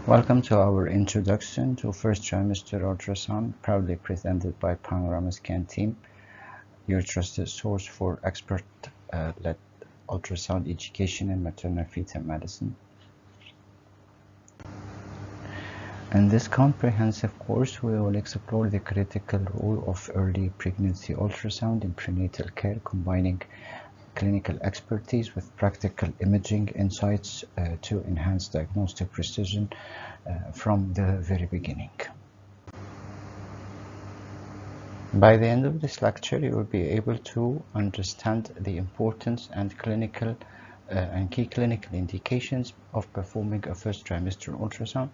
Welcome to our introduction to first trimester ultrasound, proudly presented by Panorama Scan Team, your trusted source for expert-led ultrasound education in maternal fetal medicine. In this comprehensive course, we will explore the critical role of early pregnancy ultrasound in prenatal care, combining clinical expertise with practical imaging insights to enhance diagnostic precision from the very beginning. By the end of this lecture, you will be able to understand the importance and key clinical indications of performing a first trimester ultrasound,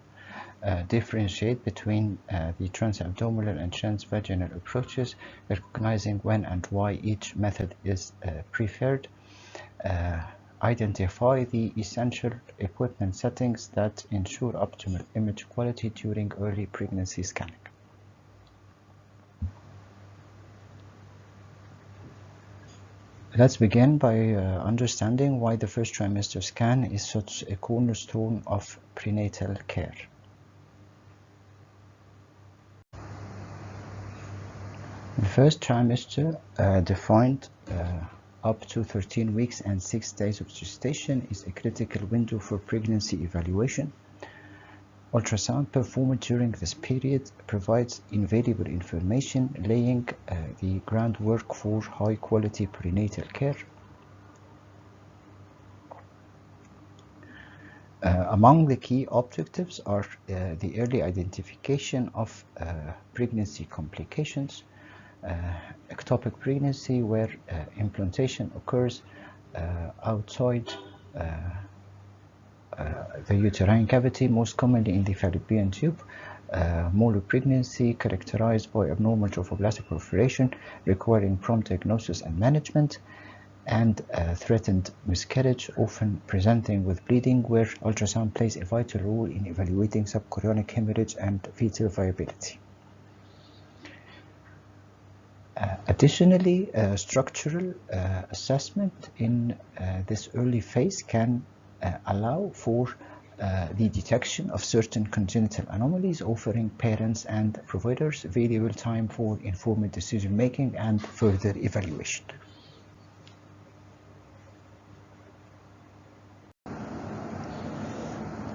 differentiate between the transabdominal and transvaginal approaches, recognizing when and why each method is preferred, identify the essential equipment settings that ensure optimal image quality during early pregnancy scanning. Let's begin by understanding why the first trimester scan is such a cornerstone of prenatal care. The first trimester, defined up to 13 weeks and 6 days of gestation, is a critical window for pregnancy evaluation. Ultrasound performed during this period provides invaluable information, laying the groundwork for high-quality prenatal care. Among the key objectives are the early identification of pregnancy complications, ectopic pregnancy, where implantation occurs outside the uterine cavity, most commonly in the fallopian tube, molar pregnancy characterized by abnormal trophoblastic proliferation requiring prompt diagnosis and management, and threatened miscarriage, often presenting with bleeding, where ultrasound plays a vital role in evaluating subchorionic hemorrhage and fetal viability. Additionally, structural assessment in this early phase can allow for the detection of certain congenital anomalies, offering parents and providers valuable time for informed decision making and further evaluation.